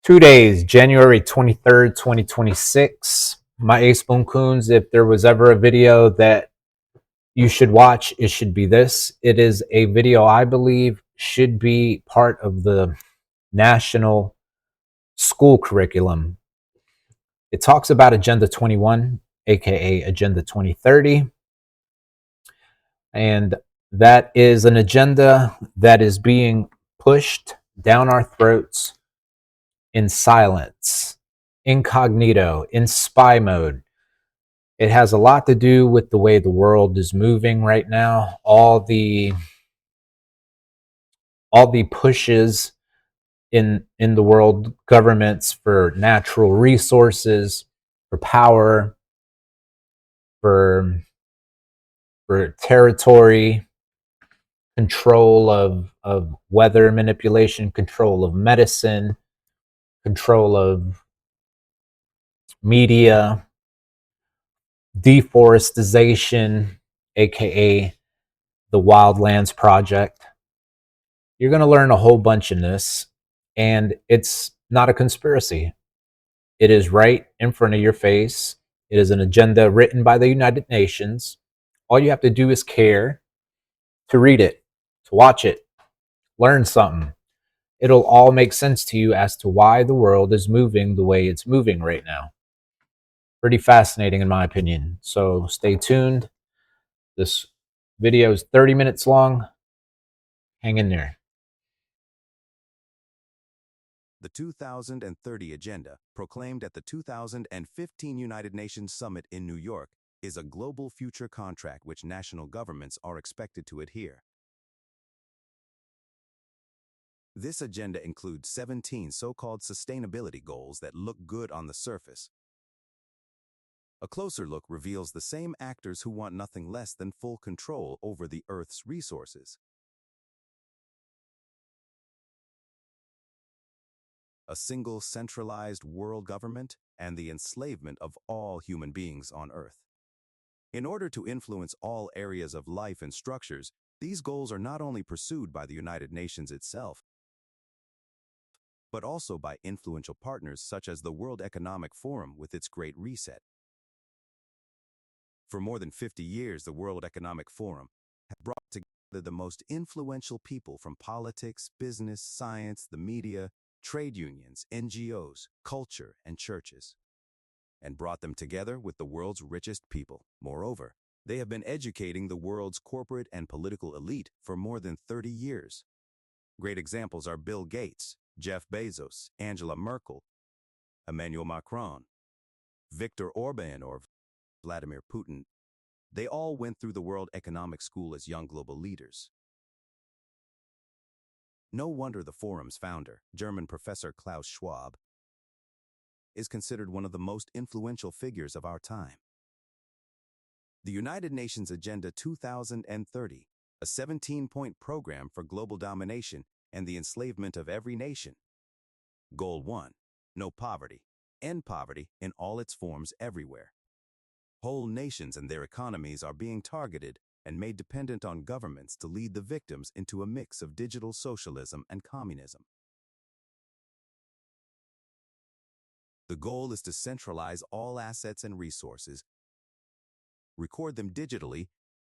2 days, January 23rd, 2026. My Ace Boon Coons, if there was ever a video that you should watch, it should be this. It is a video I believe should be part of the national school curriculum. It talks about Agenda 21, aka Agenda 2030. And that is an agenda that is being pushed down our throats in silence, incognito, in spy mode. It has a lot to do with the way the world is moving right now. All the pushes in the world governments for natural resources, for power, for territory, control of weather manipulation, control of medicine, control of media, deforestation, aka the Wildlands Project. You're going to learn a whole bunch in this, and it's not a conspiracy. It is right in front of your face. It is an agenda written by the United Nations. All you have to do is care to read it, to watch it, learn something. It'll all make sense to you as to why the world is moving the way it's moving right now. Pretty fascinating, in my opinion. So stay tuned. This video is 30 minutes long. Hang in there. The 2030 Agenda, proclaimed at the 2015 United Nations Summit in New York, is a global future contract which national governments are expected to adhere. This agenda includes 17 so-called sustainability goals that look good on the surface. A closer look reveals the same actors who want nothing less than full control over the Earth's resources. A single centralized world government, and the enslavement of all human beings on Earth. In order to influence all areas of life and structures, these goals are not only pursued by the United Nations itself, but also by influential partners such as the World Economic Forum with its Great Reset. For more than 50 years, the World Economic Forum has brought together the most influential people from politics, business, science, the media, trade unions, NGOs, culture, and churches, and brought them together with the world's richest people. Moreover, they have been educating the world's corporate and political elite for more than 30 years. Great examples are Bill Gates, Jeff Bezos, Angela Merkel, Emmanuel Macron, Viktor Orban, or Vladimir Putin. They all went through the World Economic School as young global leaders. No wonder the forum's founder, German professor Klaus Schwab, is considered one of the most influential figures of our time. The United Nations Agenda 2030, a 17-point program for global domination and the enslavement of every nation. Goal 1. No poverty. End poverty in all its forms everywhere. Whole nations and their economies are being targeted and made dependent on governments to lead the victims into a mix of digital socialism and communism. The goal is to centralize all assets and resources, record them digitally,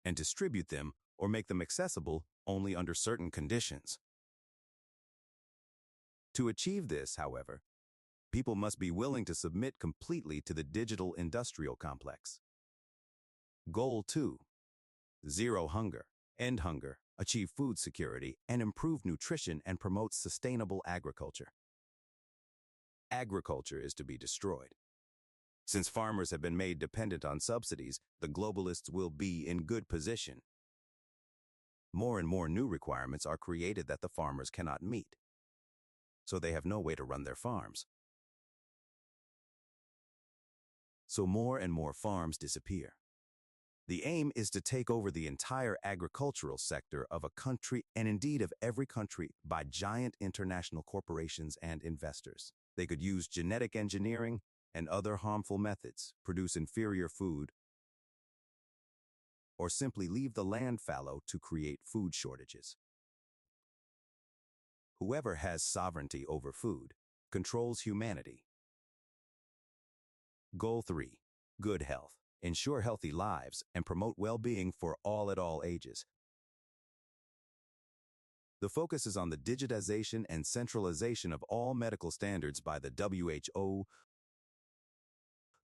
and distribute them or make them accessible only under certain conditions. To achieve this, however, people must be willing to submit completely to the digital industrial complex. Goal 2. Zero hunger. End hunger, achieve food security, and improve nutrition and promote sustainable agriculture. Agriculture is to be destroyed. Since farmers have been made dependent on subsidies, the globalists will be in good position. More and more new requirements are created that the farmers cannot meet, so they have no way to run their farms. So more and more farms disappear. The aim is to take over the entire agricultural sector of a country, and indeed of every country, by giant international corporations and investors. They could use genetic engineering and other harmful methods, produce inferior food, or simply leave the land fallow to create food shortages. Whoever has sovereignty over food controls humanity. Goal 3. Good health. Ensure healthy lives and promote well-being for all at all ages. The focus is on the digitization and centralization of all medical standards by the WHO.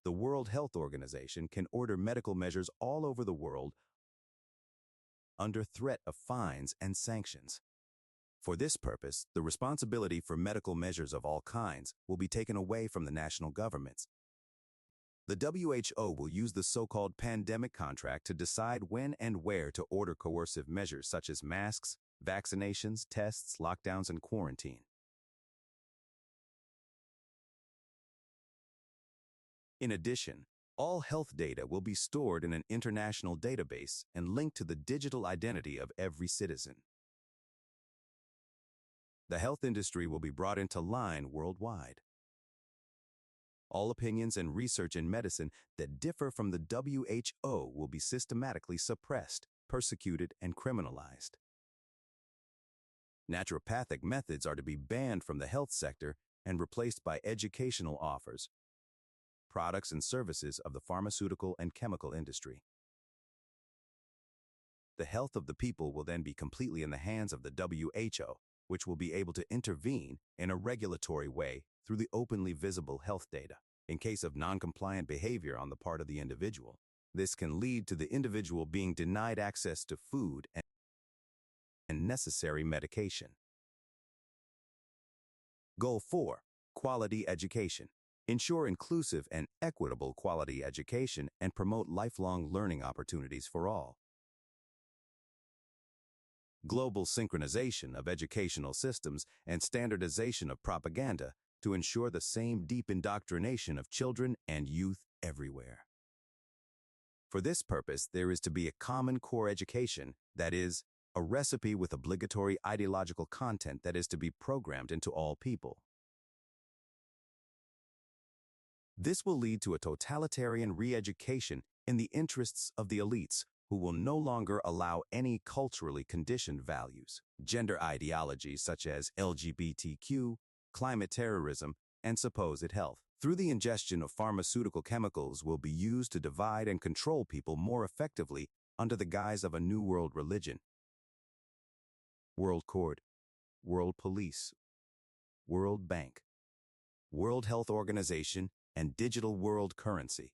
The World Health Organization can order medical measures all over the world under threat of fines and sanctions. For this purpose, the responsibility for medical measures of all kinds will be taken away from the national governments. The WHO will use the so-called pandemic contract to decide when and where to order coercive measures such as masks, vaccinations, tests, lockdowns, and quarantine. In addition, all health data will be stored in an international database and linked to the digital identity of every citizen. The health industry will be brought into line worldwide. All opinions and research in medicine that differ from the WHO will be systematically suppressed, persecuted, and criminalized. Naturopathic methods are to be banned from the health sector and replaced by educational offers, products and services of the pharmaceutical and chemical industry. The health of the people will then be completely in the hands of the WHO, which will be able to intervene in a regulatory way through the openly visible health data. In case of non-compliant behavior on the part of the individual, this can lead to the individual being denied access to food and necessary medication. Goal 4. Quality education. Ensure inclusive and equitable quality education and promote lifelong learning opportunities for all. Global synchronization of educational systems and standardization of propaganda to ensure the same deep indoctrination of children and youth everywhere. For this purpose, there is to be a common core education, that is, a recipe with obligatory ideological content that is to be programmed into all people. This will lead to a totalitarian re-education in the interests of the elites, who will no longer allow any culturally conditioned values. Gender ideologies such as LGBTQ, climate terrorism, and supposed health, through the ingestion of pharmaceutical chemicals, will be used to divide and control people more effectively under the guise of a new world religion. World Court, World Police, World Bank, World Health Organization, and digital world currency.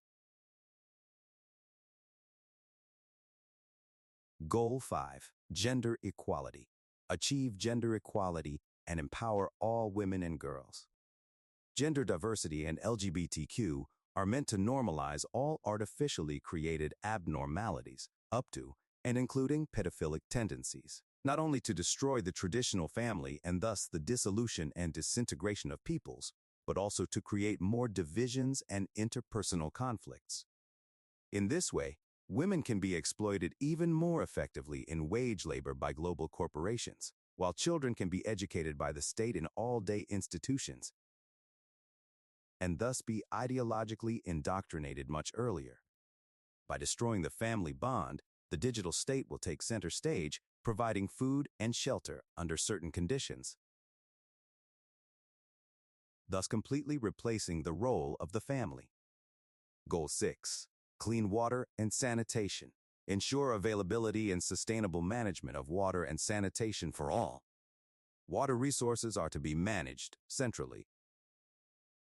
Goal 5. Gender equality. Achieve gender equality and empower all women and girls. Gender diversity and LGBTQ are meant to normalize all artificially created abnormalities, up to and including pedophilic tendencies, not only to destroy the traditional family and thus the dissolution and disintegration of peoples, but also to create more divisions and interpersonal conflicts. In this way, women can be exploited even more effectively in wage labor by global corporations, while children can be educated by the state in all-day institutions, and thus be ideologically indoctrinated much earlier. By destroying the family bond, the digital state will take center stage, providing food and shelter under certain conditions, thus completely replacing the role of the family. Goal 6. Clean water and sanitation. Ensure availability and sustainable management of water and sanitation for all. Water resources are to be managed centrally.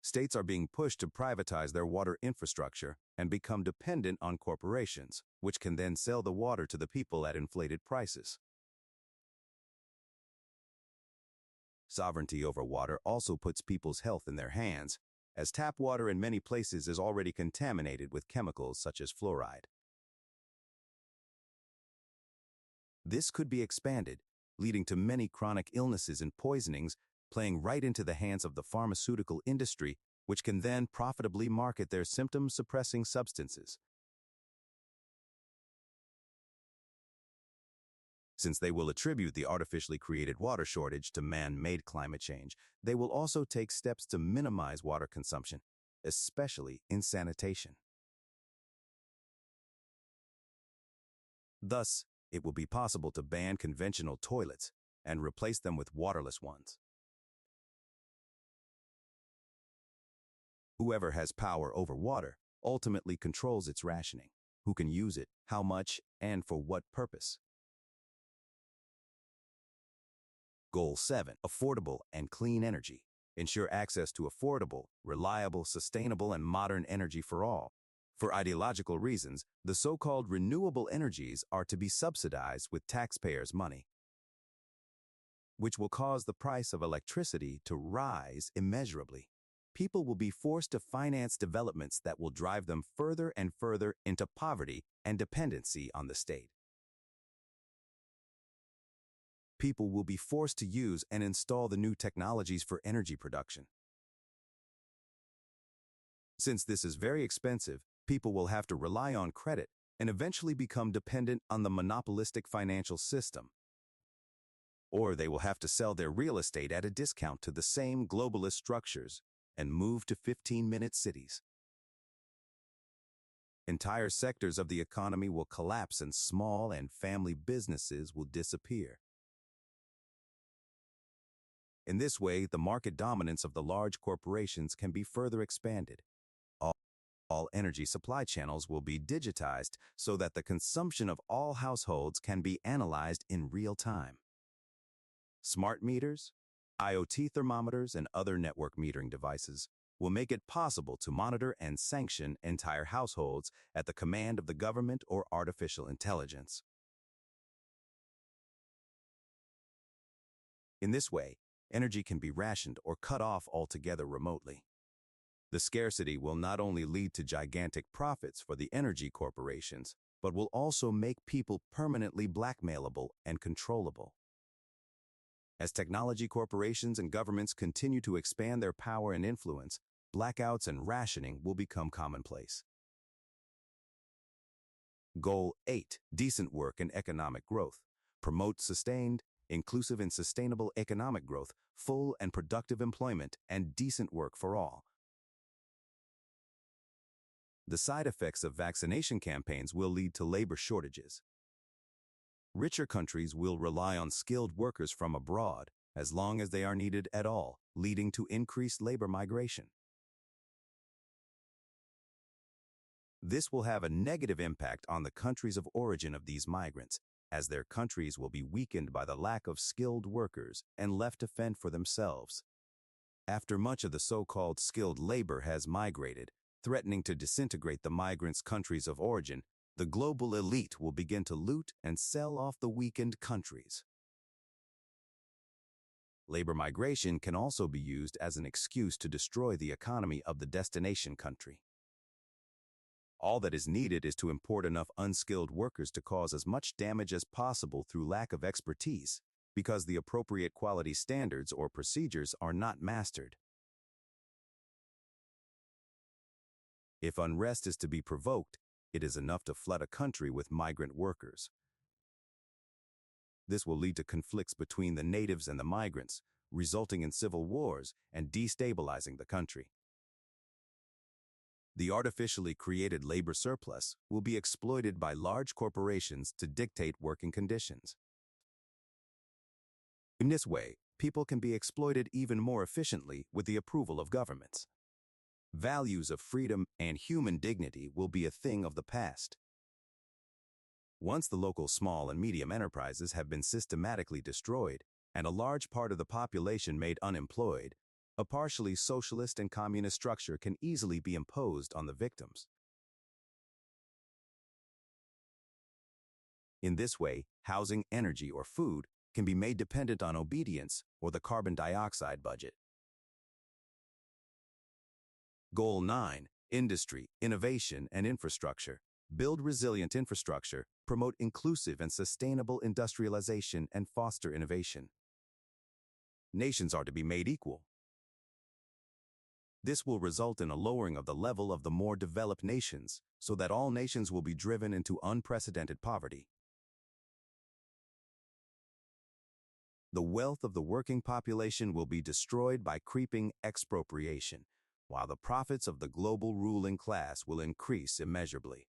States are being pushed to privatize their water infrastructure and become dependent on corporations, which can then sell the water to the people at inflated prices. Sovereignty over water also puts people's health in their hands, as tap water in many places is already contaminated with chemicals such as fluoride. This could be expanded, leading to many chronic illnesses and poisonings, playing right into the hands of the pharmaceutical industry, which can then profitably market their symptom-suppressing substances. Since they will attribute the artificially created water shortage to man-made climate change, they will also take steps to minimize water consumption, especially in sanitation. Thus, it will be possible to ban conventional toilets and replace them with waterless ones. Whoever has power over water ultimately controls its rationing, who can use it, how much, and for what purpose. Goal 7. Affordable and clean energy. Ensure access to affordable, reliable, sustainable, and modern energy for all. For ideological reasons, the so-called renewable energies are to be subsidized with taxpayers' money, which will cause the price of electricity to rise immeasurably. People will be forced to finance developments that will drive them further and further into poverty and dependency on the state. People will be forced to use and install the new technologies for energy production. Since this is very expensive, people will have to rely on credit and eventually become dependent on the monopolistic financial system. Or they will have to sell their real estate at a discount to the same globalist structures and move to 15-minute cities. Entire sectors of the economy will collapse and small and family businesses will disappear. In this way, the market dominance of the large corporations can be further expanded. All energy supply channels will be digitized so that the consumption of all households can be analyzed in real time. Smart meters, IoT thermometers, and other network metering devices will make it possible to monitor and sanction entire households at the command of the government or artificial intelligence. In this way, energy can be rationed or cut off altogether remotely. The scarcity will not only lead to gigantic profits for the energy corporations, but will also make people permanently blackmailable and controllable. As technology corporations and governments continue to expand their power and influence, blackouts and rationing will become commonplace. Goal 8. Decent work and economic growth. Promote sustained, inclusive and sustainable economic growth, full and productive employment, and decent work for all. The side effects of vaccination campaigns will lead to labor shortages. Richer countries will rely on skilled workers from abroad as long as they are needed at all, leading to increased labor migration. This will have a negative impact on the countries of origin of these migrants, as their countries will be weakened by the lack of skilled workers and left to fend for themselves. After much of the so-called skilled labor has migrated, threatening to disintegrate the migrants' countries of origin, the global elite will begin to loot and sell off the weakened countries. Labor migration can also be used as an excuse to destroy the economy of the destination country. All that is needed is to import enough unskilled workers to cause as much damage as possible through lack of expertise, because the appropriate quality standards or procedures are not mastered. If unrest is to be provoked, it is enough to flood a country with migrant workers. This will lead to conflicts between the natives and the migrants, resulting in civil wars and destabilizing the country. The artificially created labor surplus will be exploited by large corporations to dictate working conditions. In this way, people can be exploited even more efficiently with the approval of governments. Values of freedom and human dignity will be a thing of the past. Once the local small and medium enterprises have been systematically destroyed and a large part of the population made unemployed, a partially socialist and communist structure can easily be imposed on the victims. In this way, housing, energy, or food can be made dependent on obedience or the carbon dioxide budget. Goal 9. Industry, innovation, and infrastructure. Build resilient infrastructure, promote inclusive and sustainable industrialization, and foster innovation. Nations are to be made equal. This will result in a lowering of the level of the more developed nations, so that all nations will be driven into unprecedented poverty. The wealth of the working population will be destroyed by creeping expropriation, while the profits of the global ruling class will increase immeasurably.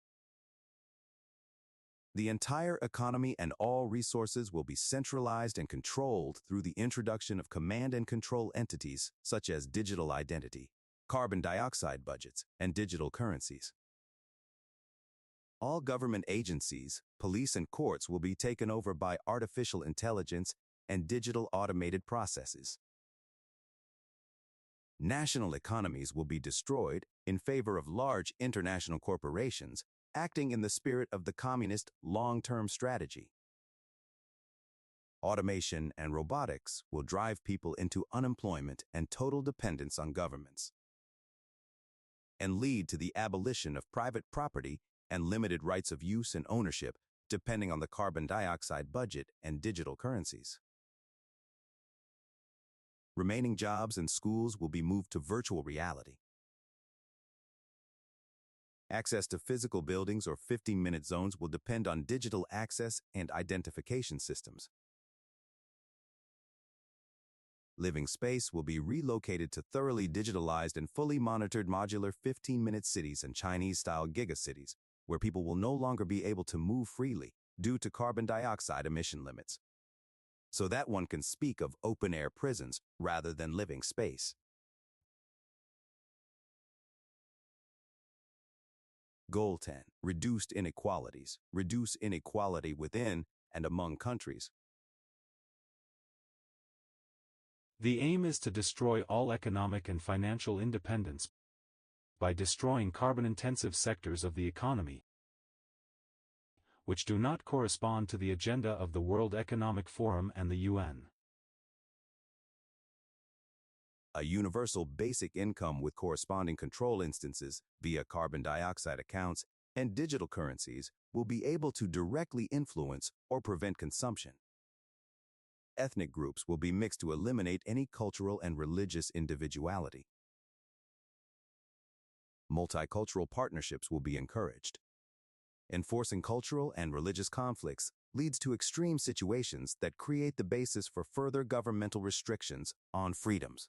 The entire economy and all resources will be centralized and controlled through the introduction of command and control entities such as digital identity, carbon dioxide budgets, and digital currencies. All government agencies, police, and courts will be taken over by artificial intelligence and digital automated processes. National economies will be destroyed in favor of large international corporations acting in the spirit of the communist long-term strategy. Automation and robotics will drive people into unemployment and total dependence on governments, and lead to the abolition of private property and limited rights of use and ownership depending on the carbon dioxide budget and digital currencies. Remaining jobs and schools will be moved to virtual reality. Access to physical buildings or 15-minute zones will depend on digital access and identification systems. Living space will be relocated to thoroughly digitalized and fully monitored modular 15-minute cities and Chinese-style gigacities, where people will no longer be able to move freely due to carbon dioxide emission limits. So that one can speak of open-air prisons rather than living space. Goal 10. Reduced inequalities. Reduce inequality within and among countries. The aim is to destroy all economic and financial independence by destroying carbon-intensive sectors of the economy, which do not correspond to the agenda of the World Economic Forum and the UN. A universal basic income with corresponding control instances via carbon dioxide accounts and digital currencies will be able to directly influence or prevent consumption. Ethnic groups will be mixed to eliminate any cultural and religious individuality. Multicultural partnerships will be encouraged. Enforcing cultural and religious conflicts leads to extreme situations that create the basis for further governmental restrictions on freedoms.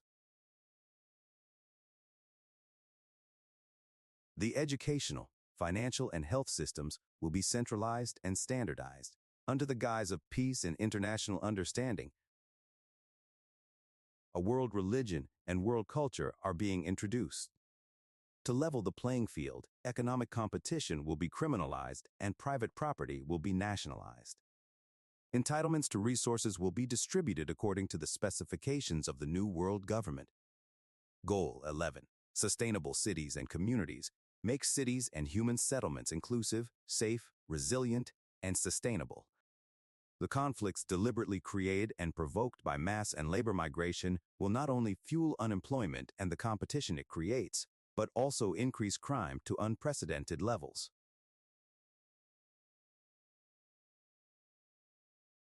The educational, financial, and health systems will be centralized and standardized under the guise of peace and international understanding. A world religion and world culture are being introduced. To level the playing field, economic competition will be criminalized and private property will be nationalized. Entitlements to resources will be distributed according to the specifications of the new world government. Goal 11. Sustainable cities and communities. Make cities and human settlements inclusive, safe, resilient, and sustainable. The conflicts deliberately created and provoked by mass and labor migration will not only fuel unemployment and the competition it creates, but also increase crime to unprecedented levels.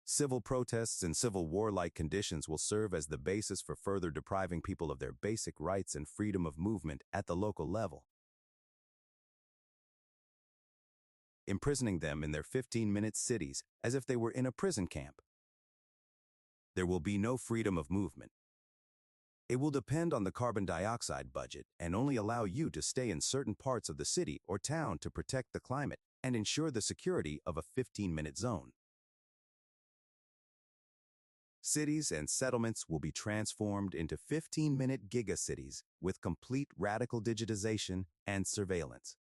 Civil protests and civil war-like conditions will serve as the basis for further depriving people of their basic rights and freedom of movement at the local level, imprisoning them in their 15-minute cities as if they were in a prison camp. There will be no freedom of movement. It will depend on the carbon dioxide budget and only allow you to stay in certain parts of the city or town to protect the climate and ensure the security of a 15-minute zone. Cities and settlements will be transformed into 15-minute gigacities with complete radical digitization and surveillance.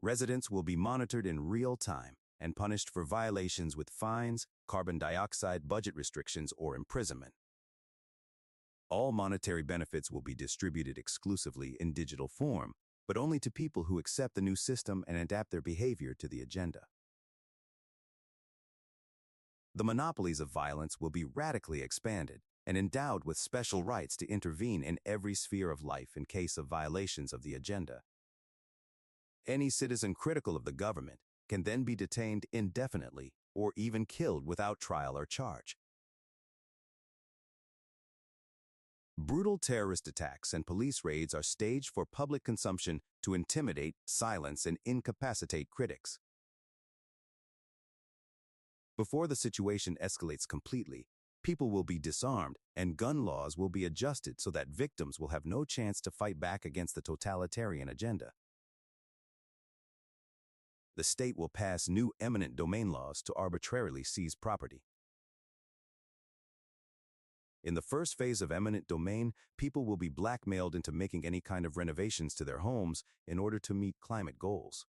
Residents will be monitored in real time and punished for violations with fines, carbon dioxide budget restrictions, or imprisonment. All monetary benefits will be distributed exclusively in digital form, but only to people who accept the new system and adapt their behavior to the agenda. The monopolies of violence will be radically expanded and endowed with special rights to intervene in every sphere of life in case of violations of the agenda. Any citizen critical of the government can then be detained indefinitely or even killed without trial or charge. Brutal terrorist attacks and police raids are staged for public consumption to intimidate, silence, and incapacitate critics. Before the situation escalates completely, people will be disarmed and gun laws will be adjusted so that victims will have no chance to fight back against the totalitarian agenda. The state will pass new eminent domain laws to arbitrarily seize property. In the first phase of eminent domain, people will be blackmailed into making any kind of renovations to their homes in order to meet climate goals.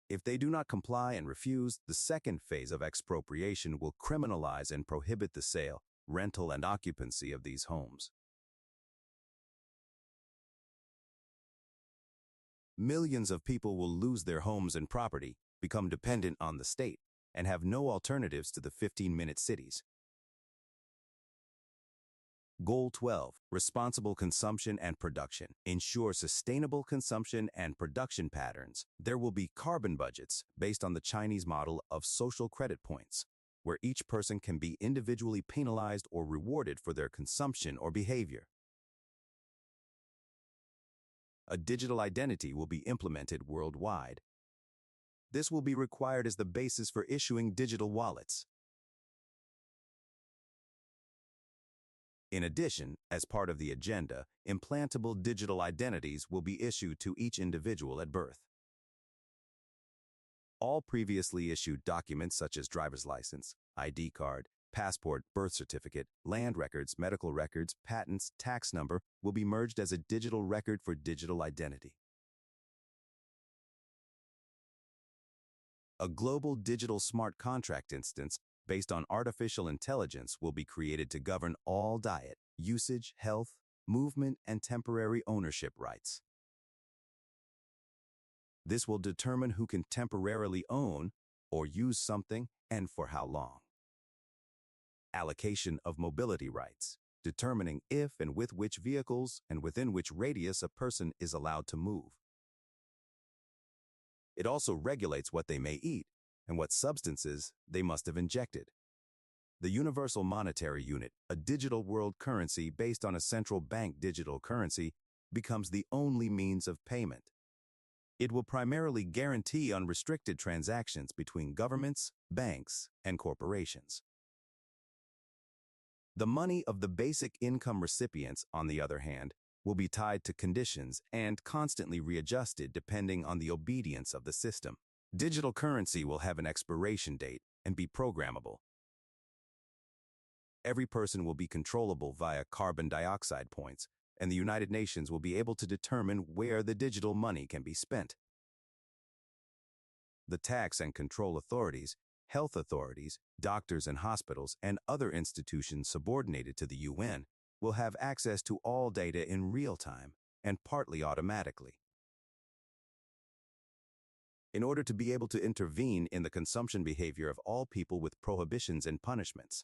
If they do not comply and refuse, the second phase of expropriation will criminalize and prohibit the sale, rental, and occupancy of these homes. Millions of people will lose their homes and property, become dependent on the state, and have no alternatives to the 15-minute cities. Goal 12, responsible consumption and production. Ensure sustainable consumption and production patterns. There will be carbon budgets based on the Chinese model of social credit points, where each person can be individually penalized or rewarded for their consumption or behavior. A digital identity will be implemented worldwide. This will be required as the basis for issuing digital wallets. In addition, as part of the agenda, implantable digital identities will be issued to each individual at birth. All previously issued documents such as driver's license, ID card, passport, birth certificate, land records, medical records, patents, tax number will be merged as a digital record for digital identity. A global digital smart contract instance based on artificial intelligence will be created to govern all diet, usage, health, movement, and temporary ownership rights. This will determine who can temporarily own or use something and for how long. Allocation of mobility rights, determining if and with which vehicles and within which radius a person is allowed to move. It also regulates what they may eat and what substances they must have injected. The Universal Monetary Unit, a digital world currency based on a central bank digital currency, becomes the only means of payment. It will primarily guarantee unrestricted transactions between governments, banks, and corporations. The money of the basic income recipients, on the other hand, will be tied to conditions and constantly readjusted depending on the obedience of the system. Digital currency will have an expiration date and be programmable. Every person will be controllable via carbon dioxide points, and the United Nations will be able to determine where the digital money can be spent. The tax and control authorities, health authorities, doctors and hospitals, and other institutions subordinated to the UN will have access to all data in real time and partly automatically. In order to be able to intervene in the consumption behavior of all people with prohibitions and punishments,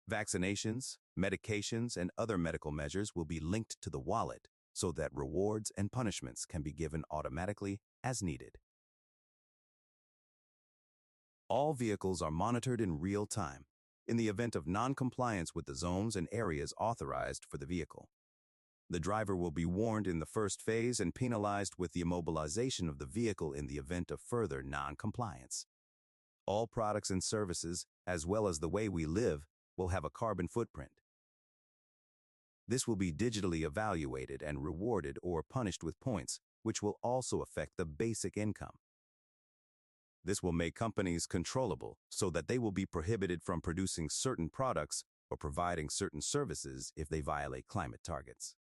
vaccinations, medications, and other medical measures will be linked to the wallet so that rewards and punishments can be given automatically as needed. All vehicles are monitored in real time in the event of non-compliance with the zones and areas authorized for the vehicle. The driver will be warned in the first phase and penalized with the immobilization of the vehicle in the event of further non-compliance. All products and services, as well as the way we live, will have a carbon footprint. This will be digitally evaluated and rewarded or punished with points, which will also affect the basic income. This will make companies controllable so that they will be prohibited from producing certain products or providing certain services if they violate climate targets.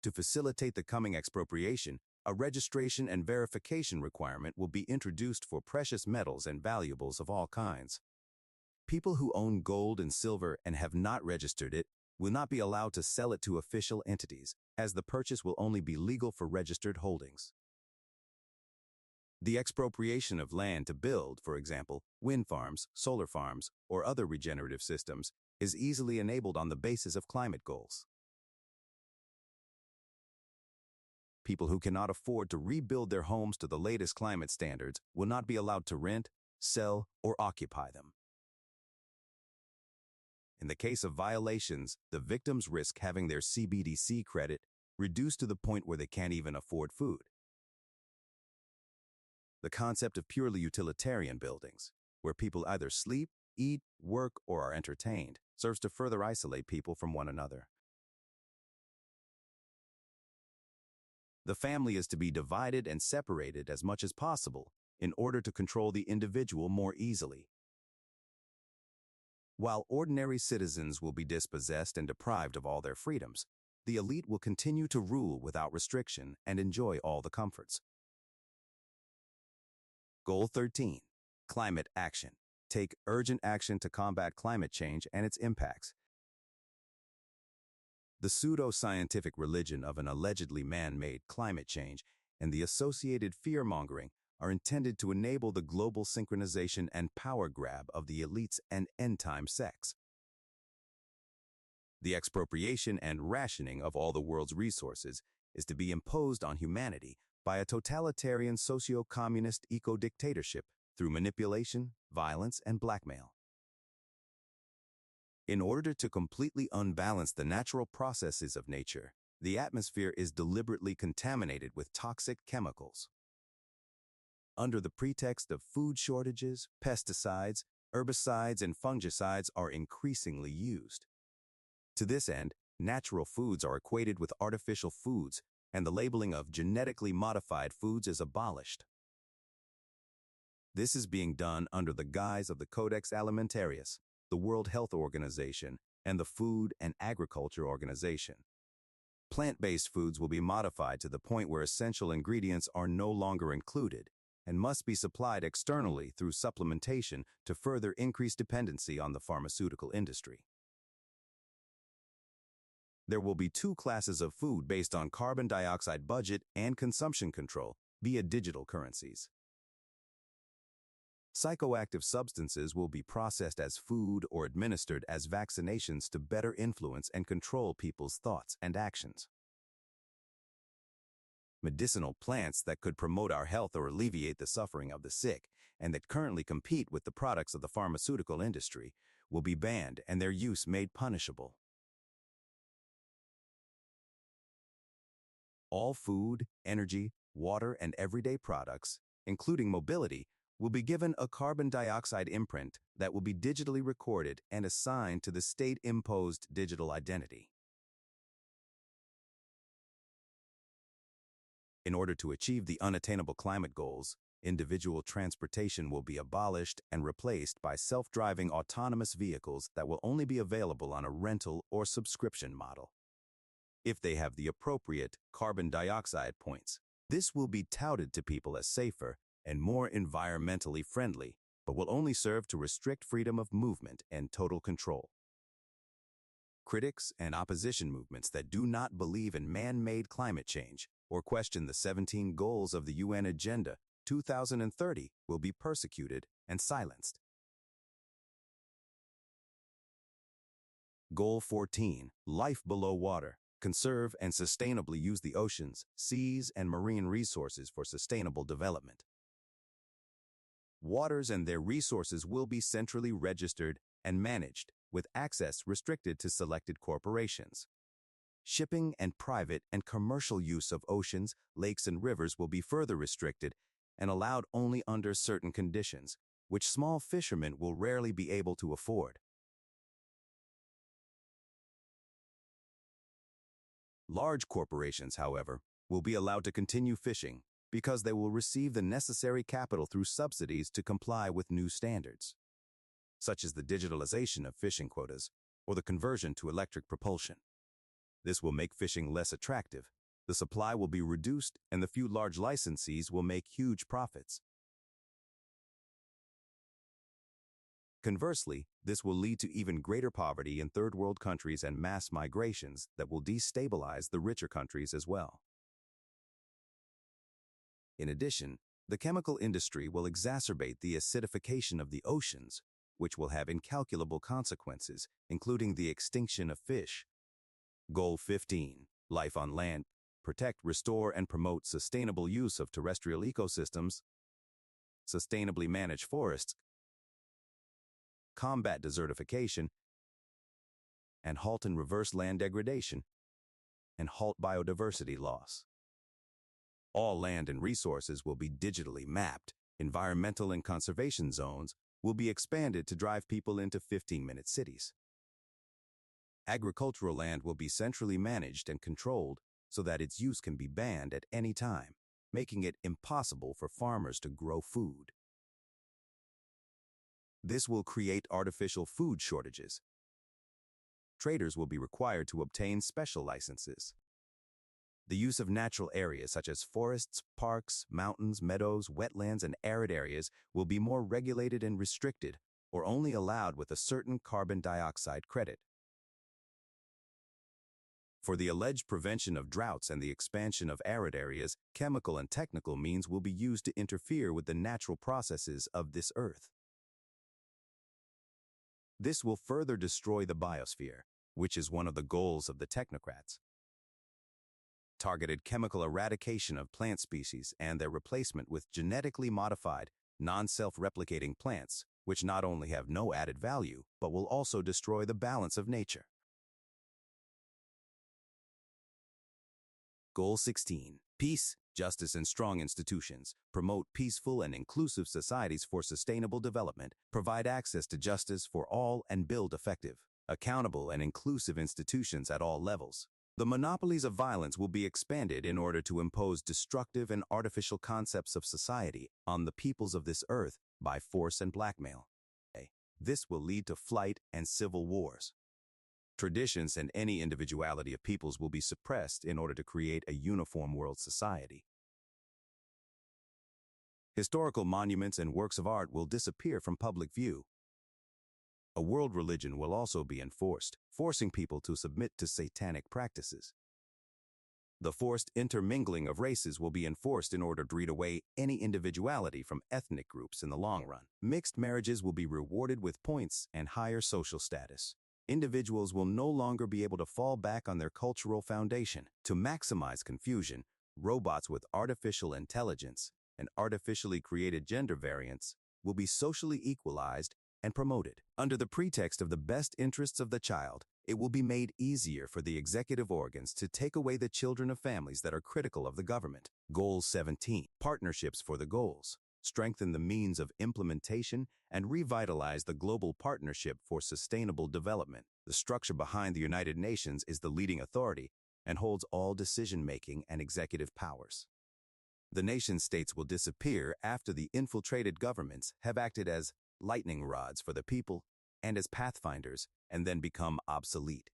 To facilitate the coming expropriation, a registration and verification requirement will be introduced for precious metals and valuables of all kinds. People who own gold and silver and have not registered it will not be allowed to sell it to official entities, as the purchase will only be legal for registered holdings. The expropriation of land to build, for example, wind farms, solar farms, or other regenerative systems, is easily enabled on the basis of climate goals. People who cannot afford to rebuild their homes to the latest climate standards will not be allowed to rent, sell, or occupy them. In the case of violations, the victims risk having their CBDC credit reduced to the point where they can't even afford food. The concept of purely utilitarian buildings, where people either sleep, eat, work, or are entertained, serves to further isolate people from one another. The family is to be divided and separated as much as possible in order to control the individual more easily. While ordinary citizens will be dispossessed and deprived of all their freedoms, the elite will continue to rule without restriction and enjoy all the comforts. Goal 13. Climate action. Take urgent action to combat climate change and its impacts. The pseudo-scientific religion of an allegedly man-made climate change and the associated fear-mongering are intended to enable the global synchronization and power grab of the elites and end-time sects. The expropriation and rationing of all the world's resources is to be imposed on humanity by a totalitarian socio-communist eco-dictatorship through manipulation, violence, and blackmail. In order to completely unbalance the natural processes of nature, the atmosphere is deliberately contaminated with toxic chemicals. Under the pretext of food shortages, pesticides, herbicides, and fungicides are increasingly used. To this end, natural foods are equated with artificial foods, and the labeling of genetically modified foods is abolished. This is being done under the guise of the Codex Alimentarius, the World Health Organization, and the Food and Agriculture Organization. Plant-based foods will be modified to the point where essential ingredients are no longer included and must be supplied externally through supplementation to further increase dependency on the pharmaceutical industry. There will be two classes of food based on carbon dioxide budget and consumption control via digital currencies. Psychoactive substances will be processed as food or administered as vaccinations to better influence and control people's thoughts and actions. Medicinal plants that could promote our health or alleviate the suffering of the sick and that currently compete with the products of the pharmaceutical industry will be banned and their use made punishable. All food, energy, water, and everyday products, including mobility, will be given a carbon dioxide imprint that will be digitally recorded and assigned to the state-imposed digital identity. In order to achieve the unattainable climate goals, individual transportation will be abolished and replaced by self-driving autonomous vehicles that will only be available on a rental or subscription model. If they have the appropriate carbon dioxide points, this will be touted to people as safer and more environmentally friendly, but will only serve to restrict freedom of movement and total control. Critics and opposition movements that do not believe in man-made climate change or question the 17 goals of the UN Agenda 2030 will be persecuted and silenced. Goal 14. Life below water. Conserve and sustainably use the oceans, seas, and marine resources for sustainable development. Waters and their resources will be centrally registered and managed, with access restricted to selected corporations. Shipping and private and commercial use of oceans, lakes, and rivers will be further restricted and allowed only under certain conditions, which small fishermen will rarely be able to afford. Large corporations, however, will be allowed to continue fishing because they will receive the necessary capital through subsidies to comply with new standards, such as the digitalization of fishing quotas or the conversion to electric propulsion. This will make fishing less attractive, the supply will be reduced, and the few large licensees will make huge profits. Conversely, this will lead to even greater poverty in third world countries and mass migrations that will destabilize the richer countries as well. In addition, the chemical industry will exacerbate the acidification of the oceans, which will have incalculable consequences, including the extinction of fish. Goal 15. Life on land. Protect, restore, and promote sustainable use of terrestrial ecosystems. Sustainably manage forests. Combat desertification, and halt and reverse land degradation, and halt biodiversity loss. All land and resources will be digitally mapped. Environmental and conservation zones will be expanded to drive people into 15-minute cities. Agricultural land will be centrally managed and controlled so that its use can be banned at any time, making it impossible for farmers to grow food. This will create artificial food shortages. Traders will be required to obtain special licenses. The use of natural areas such as forests, parks, mountains, meadows, wetlands, and arid areas will be more regulated and restricted, or only allowed with a certain carbon dioxide credit. For the alleged prevention of droughts and the expansion of arid areas, chemical and technical means will be used to interfere with the natural processes of this earth. This will further destroy the biosphere, which is one of the goals of the technocrats. Targeted chemical eradication of plant species and their replacement with genetically modified, non-self-replicating plants, which not only have no added value, but will also destroy the balance of nature. Goal 16. Peace, justice, and strong institutions. Promote peaceful and inclusive societies for sustainable development. Provide access to justice for all and build effective, accountable, and inclusive institutions at all levels. The monopolies of violence will be expanded in order to impose destructive and artificial concepts of society on the peoples of this earth by force and blackmail. This will lead to flight and civil wars. Traditions and any individuality of peoples will be suppressed in order to create a uniform world society. Historical monuments and works of art will disappear from public view. A world religion will also be enforced, forcing people to submit to satanic practices. The forced intermingling of races will be enforced in order to breed away any individuality from ethnic groups in the long run. Mixed marriages will be rewarded with points and higher social status. Individuals will no longer be able to fall back on their cultural foundation. To maximize confusion, robots with artificial intelligence and artificially created gender variants will be socially equalized and promoted. Under the pretext of the best interests of the child, it will be made easier for the executive organs to take away the children of families that are critical of the government. Goal 17. Partnerships for the goals. Strengthen the means of implementation and revitalize the global partnership for sustainable development. The structure behind the United Nations is the leading authority and holds all decision-making and executive powers. The nation-states will disappear after the infiltrated governments have acted as lightning rods for the people and as pathfinders and then become obsolete.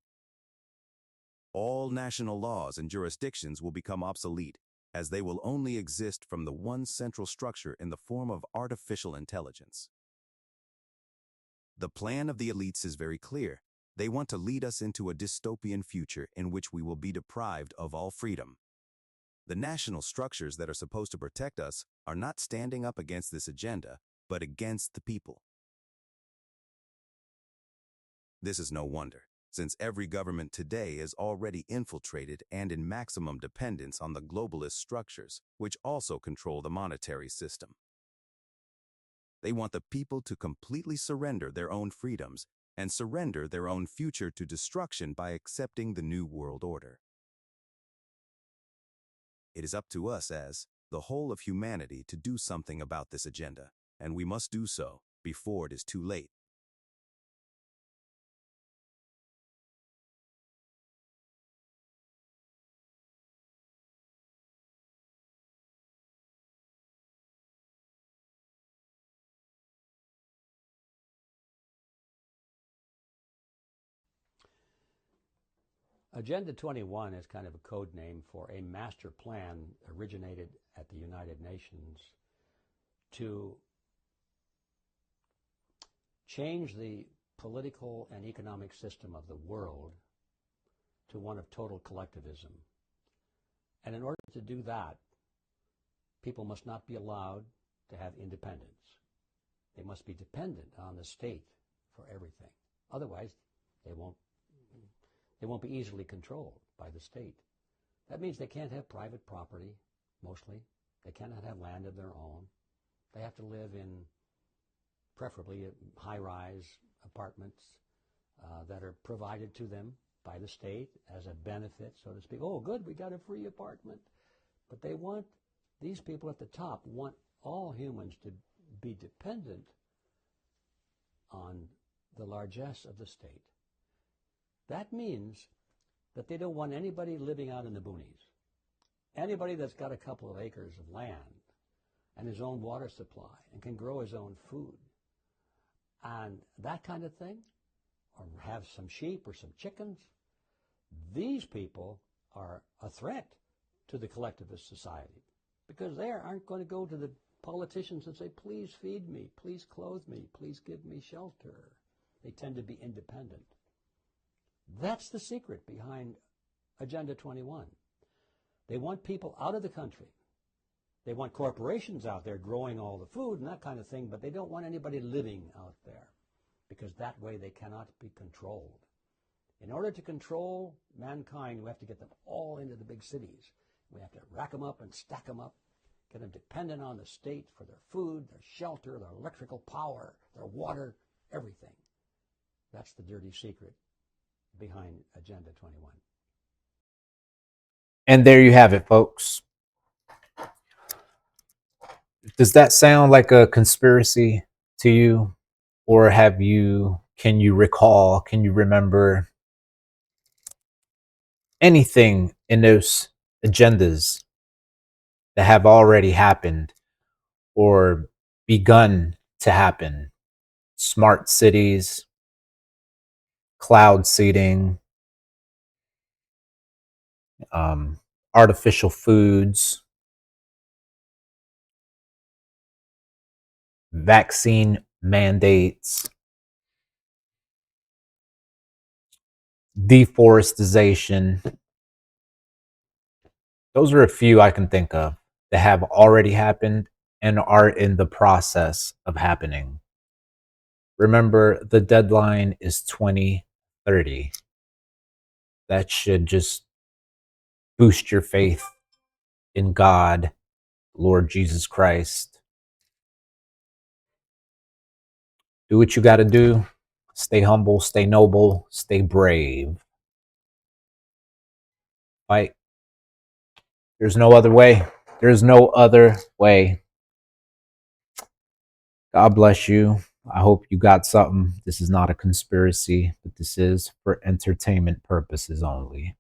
All national laws and jurisdictions will become obsolete, as they will only exist from the one central structure in the form of artificial intelligence. The plan of the elites is very clear. They want to lead us into a dystopian future in which we will be deprived of all freedom. The national structures that are supposed to protect us are not standing up against this agenda, but against the people. This is no wonder, since every government today is already infiltrated and in maximum dependence on the globalist structures, which also control the monetary system. They want the people to completely surrender their own freedoms and surrender their own future to destruction by accepting the New World Order. It is up to us as the whole of humanity to do something about this agenda, and we must do so before it is too late. Agenda 21 is kind of a code name for a master plan originated at the United Nations to change the political and economic system of the world to one of total collectivism. And in order to do that, people must not be allowed to have independence. They must be dependent on the state for everything. Otherwise, they won't be easily controlled by the state. That means they can't have private property, mostly. They cannot have land of their own. They have to live in, preferably, high-rise apartments that are provided to them by the state as a benefit, so to speak. Oh, good, we got a free apartment. But these people at the top want all humans to be dependent on the largesse of the state. That means that they don't want anybody living out in the boonies. Anybody that's got a couple of acres of land and his own water supply and can grow his own food and that kind of thing, or have some sheep or some chickens, these people are a threat to the collectivist society because they aren't going to go to the politicians and say, please feed me, please clothe me, please give me shelter. They tend to be independent. That's the secret behind Agenda 21. They want people out of the country. They want corporations out there growing all the food and that kind of thing, but they don't want anybody living out there because that way they cannot be controlled. In order to control mankind, we have to get them all into the big cities. We have to rack them up and stack them up, get them dependent on the state for their food, their shelter, their electrical power, their water, everything. That's the dirty secret behind Agenda 21. And there you have it, folks. Does that sound like a conspiracy to you? Or can you recall, can you remember anything in those agendas that have already happened or begun to happen? Smart cities, cloud seeding, artificial foods, vaccine mandates, deforestation. Those are a few I can think of that have already happened and are in the process of happening. Remember, the deadline is 2030. That should just boost your faith in God, Lord Jesus Christ. Do what you got to do. Stay humble, stay noble, stay brave. Fight. There's no other way. There's no other way. God bless you. I hope you got something. This is not a conspiracy, but this is for entertainment purposes only.